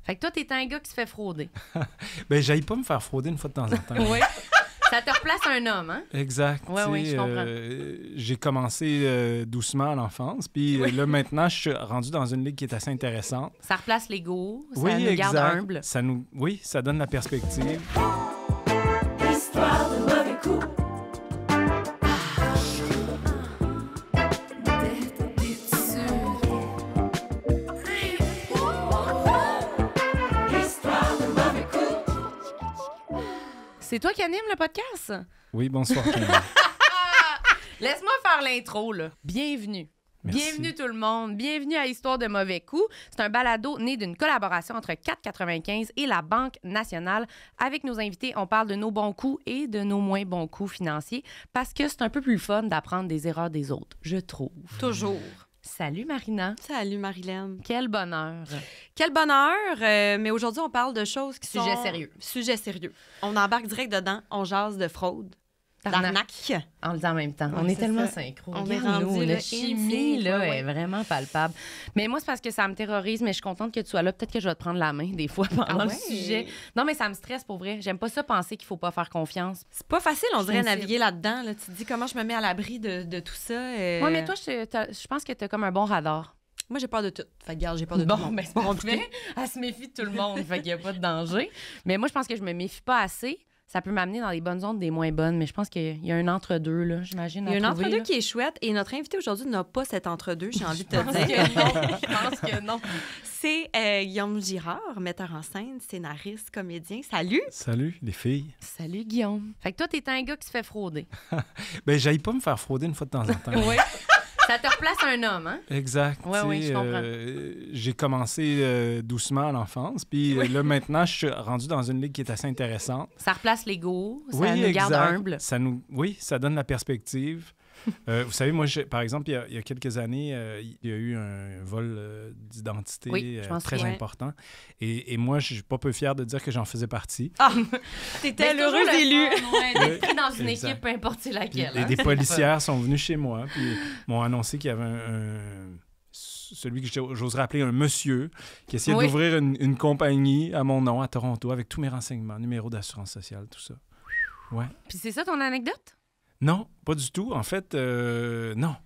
Fait que toi, t'es un gars qui se fait frauder. Ben, j'aille pas me faire frauder une fois de temps en temps. Oui. Ça te replace un homme, hein? Exact. Oui, je comprends. J'ai commencé doucement à l'enfance, puis là, maintenant, je suis rendu dans une ligue qui est assez intéressante. Ça replace l'ego, ça Oui, nous garde exact. humble. Oui, ça donne la perspective. Histoire de mauvais coups. Histoire de mauvais coups. C'est toi qui anime le podcast? Oui, bonsoir. Camille. Laisse-moi faire l'intro, là. Bienvenue. Merci. Bienvenue tout le monde. Bienvenue à Histoire de mauvais coups. C'est un balado né d'une collaboration entre 4,95 et la Banque nationale. Avec nos invités, on parle de nos bons coups et de nos moins bons coups financiers parce que c'est un peu plus fun d'apprendre des erreurs des autres, je trouve. Toujours. Salut Marina. Salut Marilyn. Quel bonheur. Quel bonheur, mais aujourd'hui on parle de choses qui Sujet sont... sérieux. Sujet sérieux. On embarque direct dedans, on jase de fraude, d'arnaque. En le disant en même temps. Ouais, on est c'est tellement ça. synchro. On est Regarde-nous, rendu, la là, chimie instinct, là, ouais. est vraiment palpable. Mais moi, c'est parce que ça me terrorise, mais je suis contente que tu sois là. Peut-être que je vais te prendre la main des fois pendant Ah le ouais? sujet. Non, mais ça me stresse pour vrai. J'aime pas ça penser qu'il faut pas faire confiance. C'est pas facile, on dirait, Sensible. naviguer là-dedans. Là. Tu te dis comment je me mets à l'abri de tout ça. Oui, mais toi, je pense que tu as comme un bon radar. Moi, j'ai peur de tout. Fait que, regarde, j'ai peur de tout. le monde. Ben, c'est parfait. Elle se méfie de tout le monde, fait qu'il n'y a pas de danger. Mais moi, je pense que je me méfie pas assez. Ça peut m'amener dans les bonnes zones, des moins bonnes, mais je pense qu'il y a un entre-deux, là, j'imagine. Il y a un à trouver, entre-deux là. qui est chouette et notre invité aujourd'hui n'a pas cet entre-deux, j'ai envie de te Je pense dire. que non. Je pense que non. C'est Guillaume Girard, metteur en scène, scénariste, comédien. Salut! Salut, les filles. Salut, Guillaume. Fait que toi, t'es un gars qui se fait frauder. Ben, j'aille pas me faire frauder une fois de temps en temps. Oui. Ça te replace un homme, hein? Exact. Ouais, tu oui, sais, je comprends. J'ai commencé doucement à l'enfance, puis là, maintenant, je suis rendu dans une ligue qui est assez intéressante. Ça replace l'ego, ça Oui, nous garde exact. humble. Oui, ça donne la perspective. Vous savez, moi, par exemple, il y a quelques années, il y a eu un vol d'identité Oui, je m'en très souviens. important. Et moi, je suis pas peu fier de dire que j'en faisais partie. Ah! Mais T'étais c'est toujours l'heureux le élu! fun, ouais, d'être pris dans une Exact. équipe, peu importe c'est laquelle. Et hein. des C'est policières sont venues chez moi, puis m'ont annoncé qu'il y avait celui que j'oserais appeler un monsieur, qui essayait Oui. d'ouvrir une compagnie à mon nom à Toronto avec tous mes renseignements, numéro d'assurance sociale, tout ça. Ouais. Puis c'est ça ton anecdote? Non, pas du tout. En fait, non.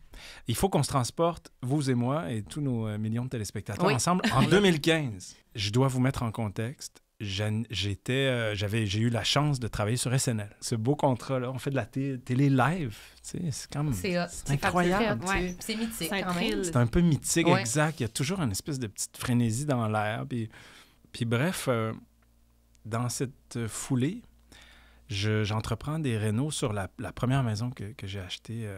Il faut qu'on se transporte, vous et moi, et tous nos millions de téléspectateurs Oui. ensemble, en 2015. Je dois vous mettre en contexte. J'ai eu la chance de travailler sur SNL. Ce beau contrat-là, on fait de la télé live. Tu sais, c'est quand même... C'est hot. C'est incroyable. C'est hot, Ouais. c'est mythique C'est un quand même. thrill. C'est un peu mythique, Ouais. exact. Il y a toujours une espèce de petite frénésie dans l'air. Puis bref, dans cette foulée, j'entreprends des rénaux sur la première maison que j'ai achetée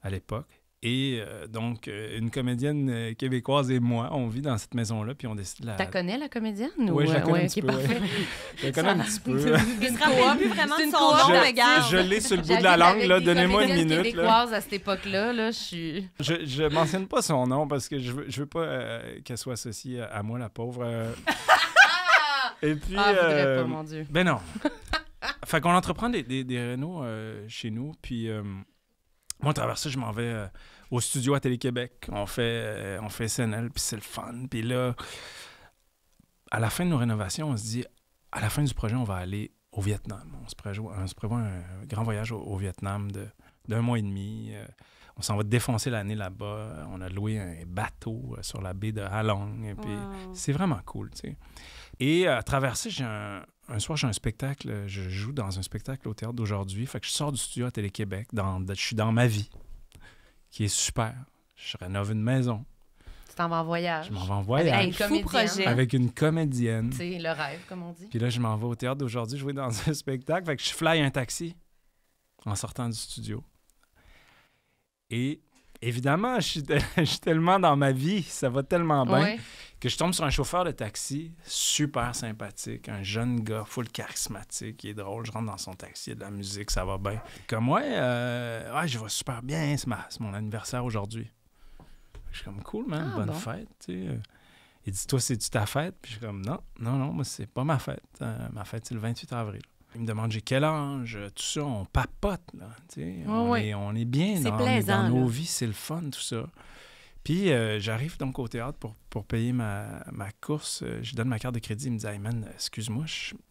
à l'époque. Et donc, une comédienne québécoise et moi, on vit dans cette maison-là, puis on décide de la... T'as connais la comédienne? Oui, je la connais un petit ok, peu. parfait. Ouais. Je la connais un petit peu. Je me rappelle plus vraiment C'est de une son coop. nom, Je- mais garde. Je l'ai sur le bout de J'habite la langue, avec là. des Donnez-moi une comédiennes minute. Là. québécoises à cette époque-là, là, je suis... Je mentionne pas son nom parce que je veux pas qu'elle soit associée à moi, la pauvre. Et puis... Ah, voudrais pas, mon Dieu. Ben non. Fait qu'on entreprend des rénaux chez nous, puis moi, à travers ça, je m'en vais au studio à Télé-Québec. On fait SNL, puis c'est le fun. Puis là, à la fin de nos rénovations, on se dit, à la fin du projet, on va aller au Vietnam. On se prévoit un grand voyage au Vietnam d'un mois et demi. On s'en va défoncer l'année là-bas. On a loué un bateau sur la baie de Halong. Et puis, Wow. c'est vraiment cool, tu sais. Et à travers ça, un soir, j'ai un spectacle. Je joue dans un spectacle au Théâtre d'aujourd'hui. Fait que je sors du studio à Télé-Québec. Je suis dans ma vie, qui est super. Je rénove une maison. Tu t'en vas en voyage. Je m'en vais en Avec voyage un Fou comédien. projet. avec une comédienne. Tu sais, le rêve, comme on dit. Puis là, je m'en vais au Théâtre d'aujourd'hui jouer dans un spectacle. Fait que je fly un taxi en sortant du studio. Et évidemment, je suis tellement dans ma vie, ça va tellement bien, Ouais. que je tombe sur un chauffeur de taxi super sympathique, un jeune gars full charismatique, qui est drôle. Je rentre dans son taxi, il y a de la musique, ça va bien. Comme ouais, je vais super bien, c'est mon anniversaire aujourd'hui. Je suis comme cool, man, Ah, bonne bon. fête, tu sais. Il dit, toi, c'est-tu ta fête? Puis je suis comme, non, moi, c'est pas ma fête. Ma fête, c'est le 28 avril. Il me demande, j'ai quel âge, tout ça, on papote, là, tu sais. Ouais, ouais. On est bien C'est dans plaisant, nos là. vies, c'est le fun, tout ça. Puis j'arrive donc au théâtre pour payer ma course. Je donne ma carte de crédit. Il me dit « Hey man, excuse-moi,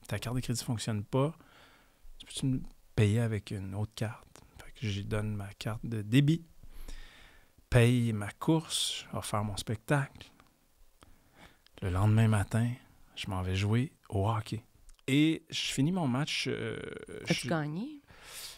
ta carte de crédit ne fonctionne pas. Peux-tu me payer avec une autre carte? » Fait que je lui donne ma carte de débit. Paye ma course, je vais faire mon spectacle. Le lendemain matin, je m'en vais jouer au hockey. Et je finis mon match. As-tu gagné?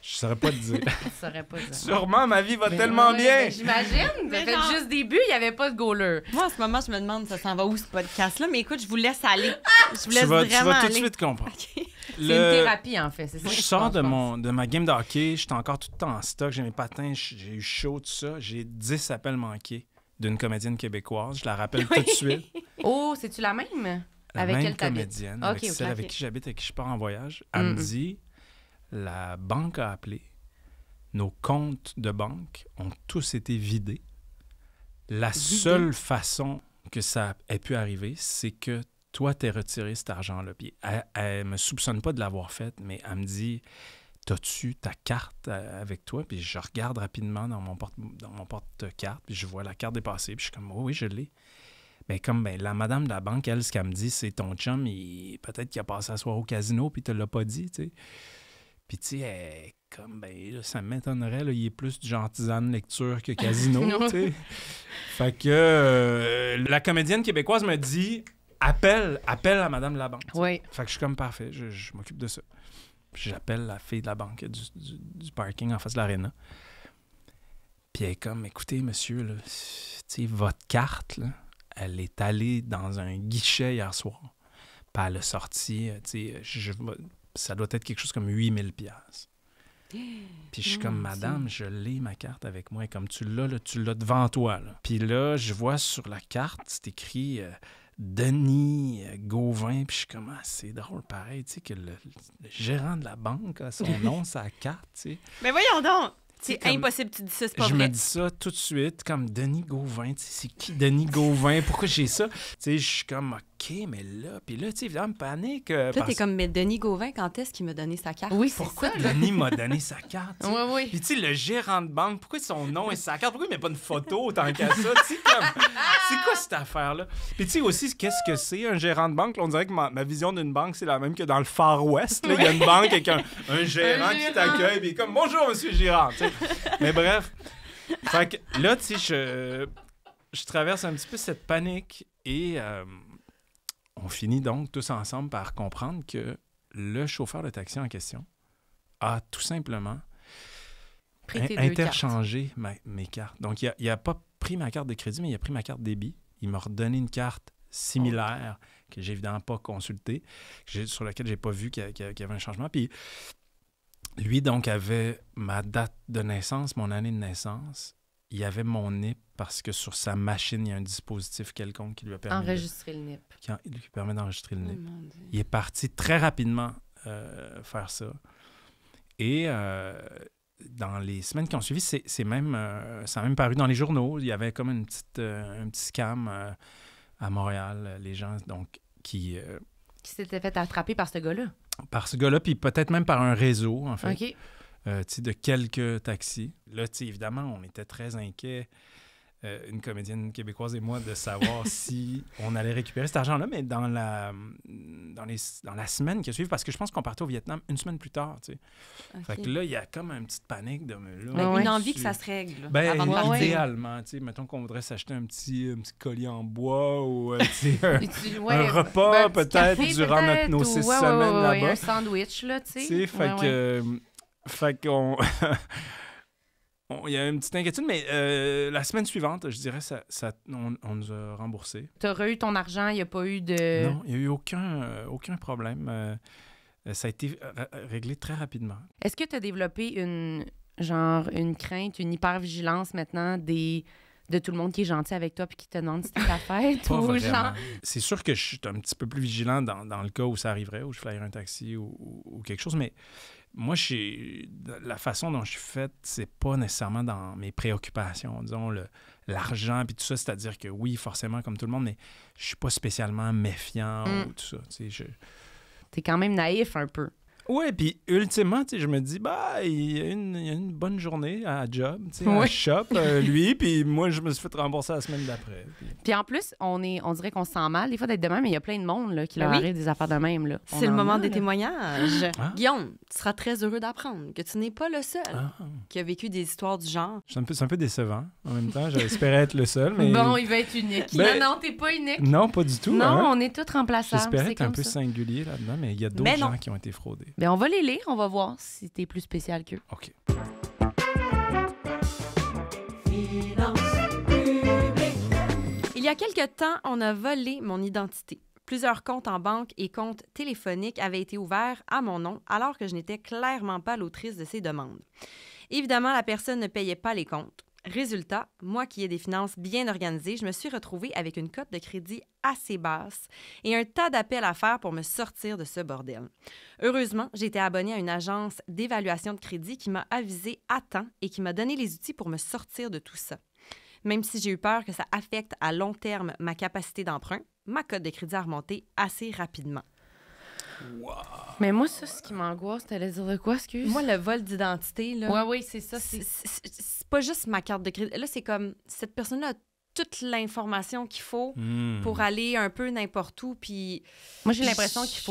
Je saurais pas te dire. Je saurais pas dire. Sûrement, ma vie va Ben tellement ouais, bien. ben j'imagine. Mais T'as fait genre- juste début, il n'y avait pas de goaler. Moi, en ce moment, je me demande, ça s'en va où, ce podcast-là? Mais écoute, je vous laisse aller. Je vous laisse Tu vas vraiment tout de aller. suite comprendre. OK. C'est une thérapie, en fait. C'est ça que Je tu sors penses, de ma game de hockey, j'étais encore tout le temps en stock, j'ai mes patins, j'ai eu chaud, tout ça. J'ai 10 appels manqués d'une comédienne québécoise. Je la rappelle tout de suite. Oh, c'est-tu la même? La Avec même quelle t'habites? comédienne, Ok, avec ok, celle ok. avec qui j'habite, avec qui je pars en voyage. Elle me dit, la banque a appelé, nos comptes de banque ont tous été vidés. La seule façon que ça ait pu arriver, c'est que toi, t'aies retiré cet argent-là. Puis elle me soupçonne pas de l'avoir fait, mais elle me dit, t'as-tu ta carte avec toi? Puis je regarde rapidement dans mon porte-carte, puis je vois la carte dépasser, puis je suis comme, oui, je l'ai. Ben, la madame de la banque, elle, ce qu'elle me dit, c'est ton chum, peut-être qu'il a passé la soirée au casino, puis il te l'a pas dit, tu sais. Puis, tu sais, là, ça m'étonnerait, là, il est plus du genre tisane lecture que casino, tu sais. Fait que la comédienne québécoise me dit, appelle la madame de la banque. Oui. Fait que je suis comme parfait, je m'occupe de ça. Puis j'appelle la fille de la banque du parking en face de l'aréna. Puis elle est comme, écoutez, monsieur, là, tu sais, votre carte, là, elle est allée dans un guichet hier soir. Puis elle a sorti, tu sais, ça doit être quelque chose comme 8000 $. Puis je suis comme, madame, je l'ai, ma carte avec moi. Et comme tu l'as devant toi. Là. Puis là, je vois sur la carte, c'est écrit Denis Gauvin. Puis je suis comme, c'est drôle, pareil, tu sais, que le gérant de la banque a son nom, sa carte, tu sais. Mais voyons donc! C'est comme- impossible, tu dis ça, c'est pas Je vrai. me dis ça tout de suite, comme Denis Gauvin. Tu sais, c'est qui Denis Gauvin? Pourquoi j'ai ça? Tu sais, je suis comme, OK, mais là... Puis là, tu sais, évidemment, panique. Là, parce- t'es comme, mais Denis Gauvin, quand est-ce qu'il m'a donné sa carte? Oui, c'est Pourquoi ça. là. Denis m'a donné sa carte? tu sais? Oui, oui. Puis, tu sais, le gérant de banque, pourquoi son nom et sa carte? Pourquoi il met pas une photo tant qu'à ça? Tu sais, comme, c'est quoi cette affaire-là? Puis, tu sais, aussi, qu'est-ce que c'est un gérant de banque? Là, on dirait que ma vision d'une banque, c'est la même que dans le Far West. Là. Il y a une banque avec un gérant qui gérant. t'accueille, puis il est comme, bonjour, monsieur Girard. Tu sais. Mais bref. Fait que là, tu sais, je traverse un petit peu cette panique et on finit donc tous ensemble par comprendre que le chauffeur de taxi en question a tout simplement Pris tes deux interchangé mes cartes. Donc, il a pas pris ma carte de crédit, mais il a pris ma carte débit. Il m'a redonné une carte similaire que j'ai évidemment pas consultée, sur laquelle j'ai pas vu qu'il y avait un changement. Puis lui, donc, avait ma date de naissance, mon année de naissance. Il avait mon NIP parce que sur sa machine, il y a un dispositif quelconque qui lui a permis Enregistrer le NIP. qui lui permet d'enregistrer le Oh, NIP. mon Dieu. Il est parti très rapidement faire ça. Et dans les semaines qui ont suivi, ça a même paru dans les journaux. Il y avait comme un petit scam à Montréal, les gens donc qui s'était fait attraper par ce gars-là. par ce gars-là, puis peut-être même par un réseau, en fait, OK. tu sais, de quelques taxis. Là, tu sais, évidemment, on était très inquiets, une comédienne québécoise et moi, de savoir si on allait récupérer cet argent-là, mais dans la semaine qui a suivi, parce que je pense qu'on partait au Vietnam une semaine plus tard, tu sais. OK. Fait que là, il y a comme une petite panique de... Là, Ben, Ouais, une ouais. envie que ça se règle. là, Ben, avant de partir. idéalement, tu sais, mettons qu'on voudrait s'acheter un petit collier en bois ou, tu sais, Ouais, repas, un petit peut-être, café, durant peut-être, nos ou- 6 ouais, semaines ouais, là-bas. un sandwich, là, tu sais. Tu sais, fait Ouais, que... Fait qu'on... Il y a une petite inquiétude, mais la semaine suivante, je dirais, on nous a remboursé. T'aurais eu ton argent, il n'y a pas eu de... Non, il n'y a eu aucun problème. Ça a été réglé très rapidement. Est-ce que tu as développé une crainte, une hypervigilance maintenant de tout le monde qui est gentil avec toi puis qui te demande si c'est ta fête? Pas ou vraiment. genre... C'est sûr que je suis un petit peu plus vigilant dans le cas où ça arriverait, où je flyerais un taxi ou quelque chose, mais moi, la façon dont je suis faite, c'est pas nécessairement dans mes préoccupations, disons, l'argent puis tout ça, c'est-à-dire que oui, forcément, comme tout le monde, mais je suis pas spécialement méfiant ou tout ça, tu sais, T'es quand même naïf un peu. Ouais, puis ultimement, tu sais, je me dis, il y a une bonne journée à job, tu sais, à Oui. shop, lui, puis moi, je me suis fait rembourser la semaine d'après. Puis en plus, on dirait qu'on se sent mal des fois d'être de même, mais il y a plein de monde là, qui Ben leur oui. arrive des affaires de même. Là. C'est le On en moment a, des là. témoignages. Ah. Guillaume, tu seras très heureux d'apprendre que tu n'es pas le seul Ah. qui a vécu des histoires du genre. C'est un peu décevant, en même temps. J'espérais être le seul, mais... Bon, il va être unique. Ben- Non, t'es pas unique. Non, pas du tout. Non, hein. on est tous remplaçables. J'espérais C'est être un comme peu ça. singulier là-dedans, mais il y a d'autres Mais non. gens qui ont été fraudés. Ben, on va les lire, on va voir si t'es plus spécial qu'eux. OK. Finance publique. Il y a quelque temps, on a volé mon identité. Plusieurs comptes en banque et comptes téléphoniques avaient été ouverts à mon nom alors que je n'étais clairement pas l'autrice de ces demandes. Évidemment, la personne ne payait pas les comptes. Résultat, moi qui ai des finances bien organisées, je me suis retrouvée avec une cote de crédit assez basse et un tas d'appels à faire pour me sortir de ce bordel. Heureusement, j'ai été abonnée à une agence d'évaluation de crédit qui m'a avisée à temps et qui m'a donné les outils pour me sortir de tout ça. Même si j'ai eu peur que ça affecte à long terme ma capacité d'emprunt, ma cote de crédit a remonté assez rapidement. Mais moi, ça, ce qui m'angoisse, t'allais dire de quoi, excuse? Moi, le vol d'identité, là, Ouais, oui, c'est ça. c'est pas juste ma carte de crédit. Là, c'est comme cette personne-là a toute l'information qu'il faut pour aller un peu n'importe où. Puis Moi, j'ai l'impression qu'il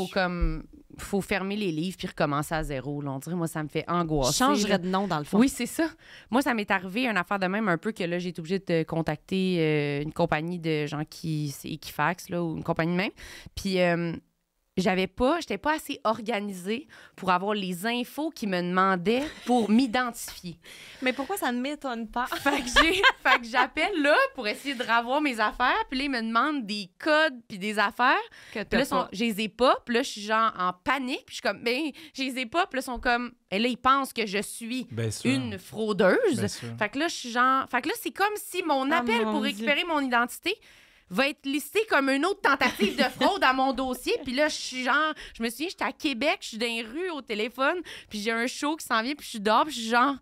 faut fermer les livres puis recommencer à zéro. Là. On dirait, moi, ça me fait je angoisser. changerais là. de nom, dans le fond. Oui, c'est ça. Moi, ça m'est arrivé une affaire de même un peu que là, j'ai été obligée de contacter une compagnie de gens c'est Equifax, là, ou une compagnie même. Puis j'étais pas assez organisée pour avoir les infos qu'ils me demandaient pour m'identifier. Mais pourquoi ça ne m'étonne pas? Fait que j'appelle là pour essayer de revoir mes affaires. Puis là, ils me demandent des codes puis des affaires. Que Puis là, je les ai pas. Puis là, je suis genre en panique. Puis je suis comme, ben, je les ai pas. Puis là, ils sont comme, et là, ils pensent que je suis Bien sûr. une fraudeuse. Bien sûr. Fait que là, je suis genre. Fait que là, c'est comme si mon appel mon pour Dieu. récupérer mon identité va être listé comme une autre tentative de fraude à mon dossier. Puis là, je suis genre. Je me souviens, j'étais à Québec, je suis dans les rues au téléphone. Puis j'ai un show qui s'en vient. Puis je suis dehors. Puis je suis genre.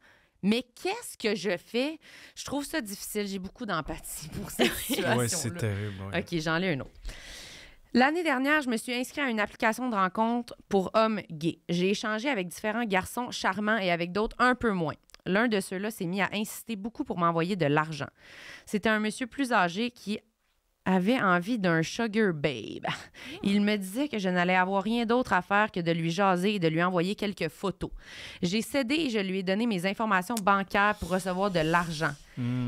Mais qu'est-ce que je fais? Je trouve ça difficile. J'ai beaucoup d'empathie pour cette situation-là. Ouais, c'est terrible. ouais. OK, j'en ai un autre. L'année dernière, je me suis inscrite à une application de rencontre pour hommes gays. J'ai échangé avec différents garçons charmants et avec d'autres un peu moins. L'un de ceux-là s'est mis à insister beaucoup pour m'envoyer de l'argent. C'était un monsieur plus âgé qui avait envie d'un sugar babe. Il me disait que je n'allais avoir rien d'autre à faire que de lui jaser et de lui envoyer quelques photos. J'ai cédé et je lui ai donné mes informations bancaires pour recevoir de l'argent.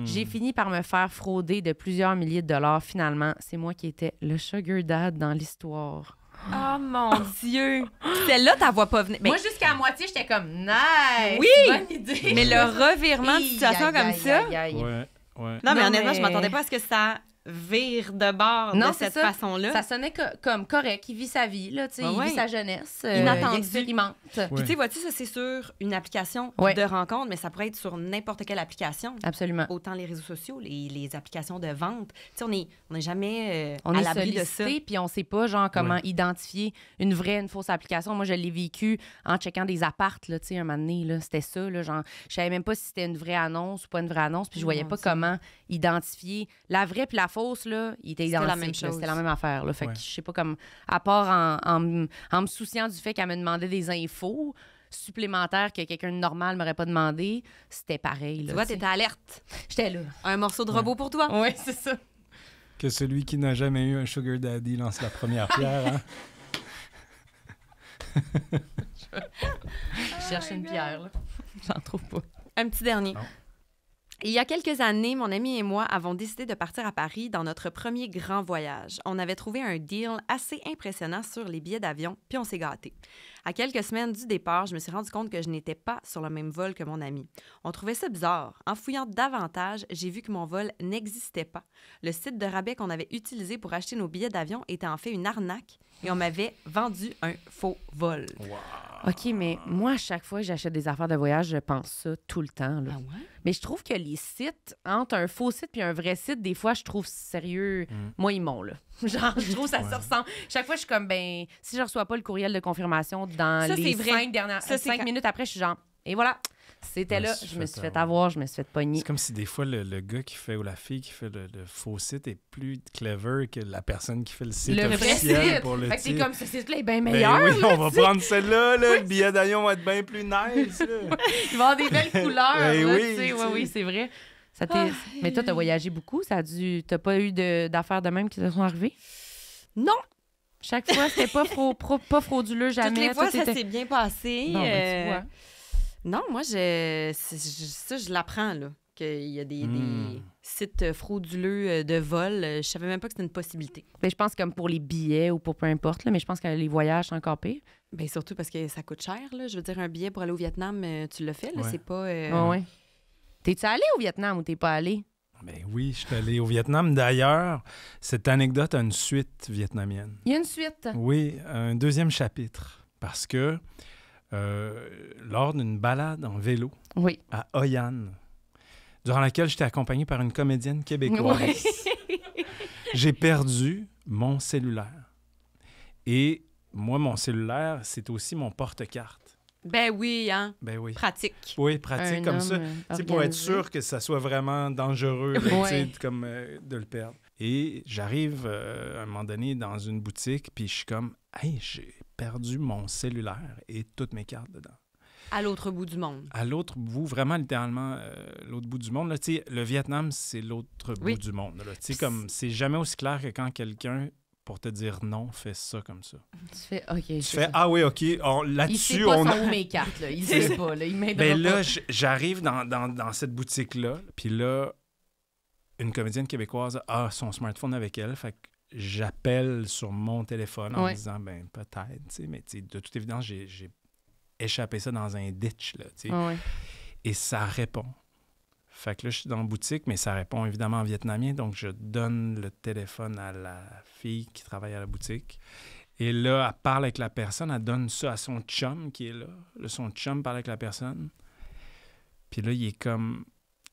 J'ai fini par me faire frauder de plusieurs milliers de dollars. Finalement, c'est moi qui étais le sugar dad dans l'histoire. Oh mon Dieu! Celle-là, ta vois pas venir. Mais, Moi, jusqu'à la moitié, j'étais comme « Nice! Oui! Bonne idée! » mais le revirement de situation comme ça... Ouais, ouais. Non, mais Non, honnêtement, mais- je m'attendais pas à ce que ça vire de bord Non, de c'est cette ça. façon-là. Ça sonnait comme correct. Il vit sa vie, là, tu sais, Ouais, il ouais. vit sa jeunesse. Inattendu. Il expérimente. Puis tu sais, vois-tu, ça, c'est sur une application Ouais. de rencontre, mais ça pourrait être sur n'importe quelle application. Absolument. Autant les réseaux sociaux, les applications de vente. Tu sais, on n'est jamais On à est l'abri de ça. sollicité, puis on sait pas, genre, comment Ouais. identifier une vraie, une fausse application. Moi, je l'ai vécu en checkant des appartes, là, tu sais, un moment donné, là, c'était ça, là, genre, je savais même pas si c'était une vraie annonce ou pas une vraie annonce, puis je voyais Mon pas Dieu. comment identifier la vraie puis la fausse, là, il était C'était la identique, même là, chose. c'était la même affaire, là, fait Ouais. que je sais pas comme, à part en me souciant du fait qu'elle me demandait des infos supplémentaires que quelqu'un de normal m'aurait pas demandé, c'était pareil, Tu là, vois, tu sais. t'étais alerte. J'étais là. Un morceau de robot pour toi. Oui, c'est ça. Que celui qui n'a jamais eu un sugar daddy lance la première pierre. Hein? Je cherche une pierre, là. J'en trouve pas. Un petit dernier. Non. Il y a quelques années, mon ami et moi avons décidé de partir à Paris dans notre premier grand voyage. On avait trouvé un deal assez impressionnant sur les billets d'avion, puis on s'est gâtés. À quelques semaines du départ, je me suis rendu compte que je n'étais pas sur le même vol que mon ami. On trouvait ça bizarre. En fouillant davantage, j'ai vu que mon vol n'existait pas. Le site de rabais qu'on avait utilisé pour acheter nos billets d'avion était en fait une arnaque et on m'avait vendu un faux vol. OK, mais moi, à chaque fois que j'achète des affaires de voyage, je pense ça tout le temps, là. Ah ouais? Mais je trouve que les sites, entre un faux site puis un vrai site, des fois, je trouve sérieux. Moi, ils m'ont, là. Genre, je trouve ça se ressemble. Chaque fois, je suis comme, ben, si je reçois pas le courriel de confirmation dans Ça, les c'est vrai. 5 dernières... Ça, c'est 5 quand- minutes après, je suis genre, et voilà, C'était Je me là, suis je me suis fait fait avoir, je me suis fait pogner. C'est comme si des fois, le gars qui fait, ou la fille qui fait le faux site est plus clever que la personne qui fait le site Le vrai officiel site. pour le Fait que c'est titre. comme ce site-là est bien Ben meilleur. oui, là, on va tu sais. prendre celle-là, là, le billet d'avion va être bien plus nice. Là. Il va avoir des belles couleurs. Ben là, oui, tu sais. tu sais. Oui, c'est vrai. Ça t'est- Mais toi, t'as voyagé beaucoup. T'as pas eu d'affaires de même qui te sont arrivées? Non, Chaque fois, c'était pas frauduleux, jamais. toutes les fois, Toi, ça t'étais- s'est bien passé. Bon, ben, tu vois. Non, moi, je l'apprends, là, qu'il y a des sites frauduleux de vol. Je savais même pas que c'était une possibilité. Ben, je pense comme pour les billets ou pour peu importe, là, mais je pense que les voyages, c'est encore pire. Bien, surtout parce que ça coûte cher, là. Je veux dire, un billet pour aller au Vietnam, tu l'as fait, là, Ouais. c'est pas... Ouais. T'es-tu allé au Vietnam ou t'es pas allé? Ben oui, je suis allé au Vietnam. D'ailleurs, cette anecdote a une suite vietnamienne. Il y a une suite. Oui, un deuxième chapitre. Parce que lors d'une balade en vélo Oui. à Hoi An, durant laquelle j'étais accompagné par une comédienne québécoise, Ouais. j'ai perdu mon cellulaire. Et moi, mon cellulaire, c'est aussi mon porte-carte. Ben oui, hein, Ben oui. pratique. Oui, pratique Un comme homme, ça. Tu sais, pour être organisé. sûr que ça soit vraiment dangereux, là, tu sais, Ouais. comme de le perdre. Et j'arrive à un moment donné dans une boutique, puis je suis comme, hey, j'ai perdu mon cellulaire et toutes mes cartes dedans. À l'autre bout du monde. À l'autre bout, vraiment littéralement, l'autre bout du monde, là, tu sais, le Vietnam, c'est l'autre Oui. bout du monde. Là. Tu sais, comme, c'est jamais aussi clair que quand quelqu'un, pour te dire non, fait ça comme ça. Tu fais, OK. Tu fais, ah oui, OK, Il sait là-dessus, pas on sont où mes cartes, là. Il sait pas, là. Il m'aidera Ben là, pas. j'arrive dans cette boutique-là, puis là, une comédienne québécoise a son smartphone avec elle, fait que j'appelle sur mon téléphone en Ouais. me disant, ben peut-être, tu sais, mais tu sais, de toute évidence, j'ai échappé ça dans un ditch, là, tu sais. Ouais. Et ça répond. Fait que là, je suis dans la boutique, mais ça répond évidemment en vietnamien, donc je donne le téléphone à la fille qui travaille à la boutique. Et là, elle parle avec la personne, elle donne ça à son chum qui est là. Là, son chum parle avec la personne. Puis là, il est comme,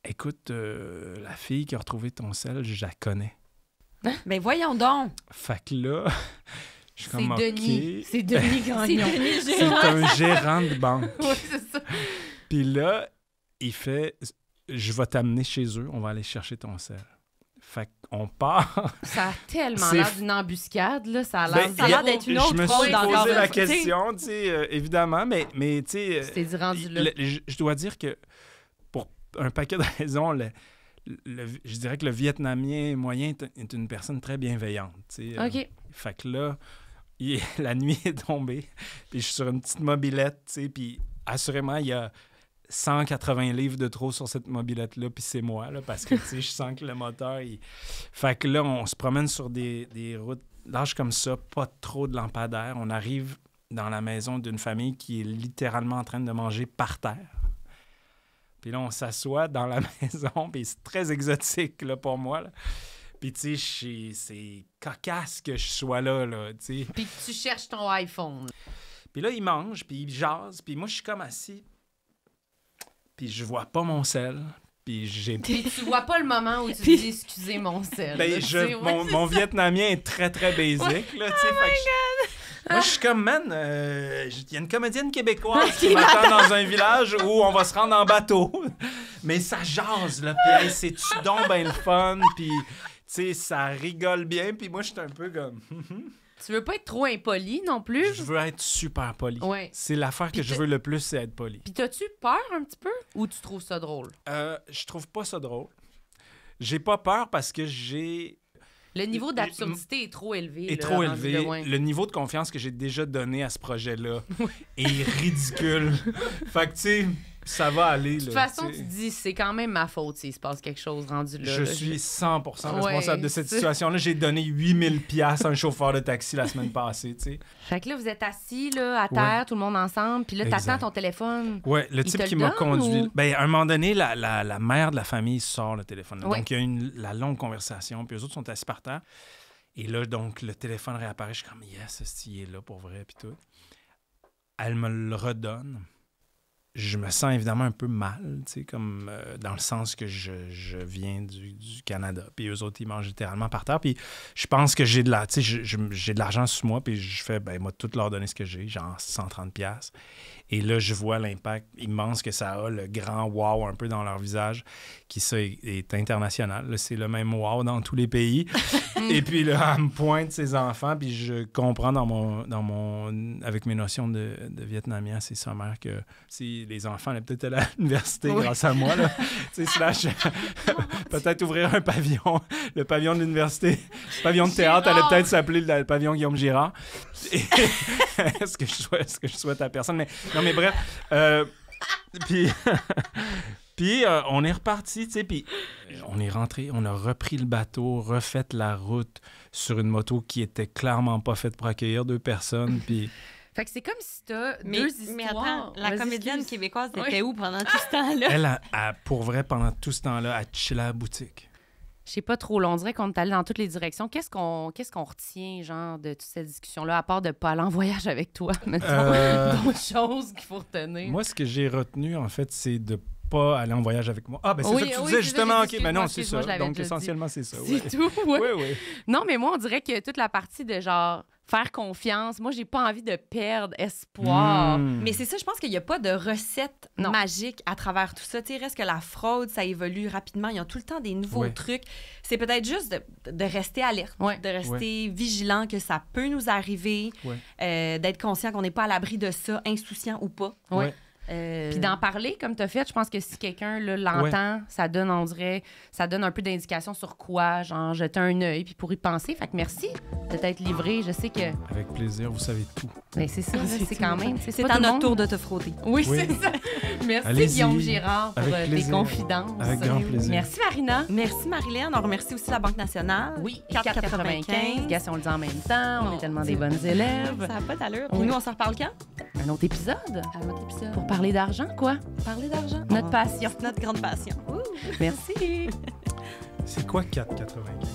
écoute, la fille qui a retrouvé ton sel, je la connais. Ben voyons donc. Fait que là, je suis C'est comme, Denis. OK. C'est Denis Gagnon. C'est un gérant de banque. Oui, c'est ça. Puis là, il fait, je vais t'amener chez eux, on va aller chercher ton sel. Fait qu'on part. Ça a tellement C'est l'air d'une embuscade, là. Ça a l'air Ben, ça a l'air d'être une autre je me fraude suis encore posé une la fois. Tu sais. question, tu sais, évidemment, mais tu sais... Tu t'es dit rendu là. je dois dire que pour un paquet de raisons, je dirais que le Vietnamien moyen est une personne très bienveillante, tu sais. OK. Fait que là, la nuit est tombée, puis je suis sur une petite mobilette, tu sais, puis assurément, il y a 180 livres de trop sur cette mobilette-là, puis c'est moi, là, parce que, tu sais, je sens que le moteur, Fait que là, on se promène sur des routes larges comme ça, pas trop de lampadaires. On arrive dans la maison d'une famille qui est littéralement en train de manger par terre. Puis là, on s'assoit dans la maison, puis c'est très exotique, là, pour moi, là. Puis, tu sais, c'est cocasse que je sois là, tu sais. Puis que tu cherches ton iPhone. Puis là, il mange, puis il jase, puis moi, je suis comme assis. Puis je vois pas mon sel, puis j'ai... Puis tu vois pas le moment où tu dis « Excusez mon sel ». Ben, là, tu sais, ouais. mon vietnamien est très, très basic, là, tu sais. Moi, je suis comme, man, il y a une comédienne québécoise qui m'attend dans un village où on va se rendre en bateau. Mais ça jase, là, puis hey, c'est-tu donc ben le fun, puis, tu sais, ça rigole bien, puis moi, je suis un peu comme... Tu veux pas être trop impoli non plus. Je veux être super poli. Ouais. C'est l'affaire que Puis je veux le plus, c'est être poli. Puis t'as-tu peur un petit peu ou tu trouves ça drôle? Je trouve pas ça drôle. J'ai pas peur parce que j'ai... Le niveau d'absurdité est trop élevé. est là, trop rendu élevé. là, ouais. Le niveau de confiance que j'ai déjà donné à ce projet-là est ridicule. Fait que, tu sais, ça va aller. De toute façon, tu te dis, c'est quand même ma faute s'il se passe quelque chose rendu là. Je là. suis 100% responsable Ouais, de cette c'est- situation-là. J'ai donné 8000 $ à un chauffeur de taxi la semaine passée, tu sais. Fait que là, vous êtes assis là, à terre, Ouais. tout le monde ensemble, puis là, Exact. t'attends ton téléphone. Ouais, le Il type te qui le m'a donne, conduit. ou- Ben, à un moment donné, la mère de la famille sort le téléphone. Ouais. Donc, il y a la longue conversation, puis eux autres sont assis par terre. Et là, donc, le téléphone réapparaît. Je suis comme, yes, il est là pour vrai, puis tout. Elle me le redonne. Je me sens évidemment un peu mal, tu sais, comme dans le sens que je viens du Canada. Puis eux autres, ils mangent littéralement par terre. Puis je pense que j'ai de j'ai de l'argent sur moi, puis je fais, ben, moi, tout leur donner ce que j'ai, genre 130$. Et là, je vois l'impact immense que ça a, le grand wow un peu dans leur visage, qui ça est international. Là, c'est le même wow dans tous les pays. Et puis là, elle me pointe ses enfants, puis je comprends avec mes notions de vietnamien, c'est sommaire que si les enfants allaient peut-être aller à l'université grâce à moi, là, slash, peut-être ouvrir un pavillon, le pavillon de l'université, le pavillon de théâtre allait peut-être s'appeler le pavillon Guillaume Girard. Est-ce que je souhaite à personne? Non, mais bref. Puis on est reparti, tu sais, puis on est rentré, on a repris le bateau, refait la route sur une moto qui était clairement pas faite pour accueillir 2 personnes, puis... Fait que c'est comme si t'as Mais 2 histoires. Mais attends, la Vas-y, comédienne excuse. québécoise Oui. était où pendant tout ce temps-là? Elle, pour vrai, pendant tout ce temps-là, elle chillait à la boutique. Je sais pas trop, là, on dirait qu'on est allé dans toutes les directions. Qu'est-ce qu'on retient, genre, de toute cette discussion-là, à part de pas aller en voyage avec toi, mettons, d'autres choses qu'il faut retenir? Moi, ce que j'ai retenu, en fait, c'est de pas aller en voyage avec moi. Ah, ben c'est Oui, ça que tu oui, disais, c'est justement. ça, OK, ben non, c'est excuse-moi, ça. je l'avais Donc, déjà dit. essentiellement, c'est ça. C'est Ouais. tout, ouais. Oui, oui. Non, mais moi, on dirait que toute la partie de, genre, faire confiance, moi, j'ai pas envie de perdre espoir. Mais c'est ça, je pense qu'il n'y a pas de recette Non. magique à travers tout ça. Tu sais, reste que la fraude, ça évolue rapidement. Ils ont tout le temps des nouveaux Ouais. trucs. C'est peut-être juste de rester alerte, Ouais. de rester vigilant que ça peut nous arriver, Ouais. d'être conscient qu'on n'est pas à l'abri de ça, insouciant ou pas. Ouais. Euh, Puis d'en parler, comme tu as fait, je pense que si quelqu'un là, l'entend, ça donne, on dirait, ça donne un peu d'indication sur quoi, genre jeter un œil, puis pour y penser. Fait que merci de t'être livré. Je sais que Avec plaisir, vous savez tout. ben, c'est ça, c'est quand même. c'est pas à tout le notre monde. tour de te frotter. Oui, Oui. c'est ça. Merci Allez-y. Guillaume Girard pour Avec tes plaisir. confidences. Avec grand plaisir. Merci Marina. Merci Marilyn. On remercie aussi la Banque nationale. Oui, 4,95. 4,95. Gars, si on le dit en même temps, on Non, est tellement des c'est- bonnes élèves. Ça n'a pas d'allure. Oui. Puis nous, on s'en reparle quand? Un autre épisode À notre épisode. pour parler d'argent, quoi. parler d'argent. Notre passion. C'est notre grande passion. Merci. C'est quoi 4,95?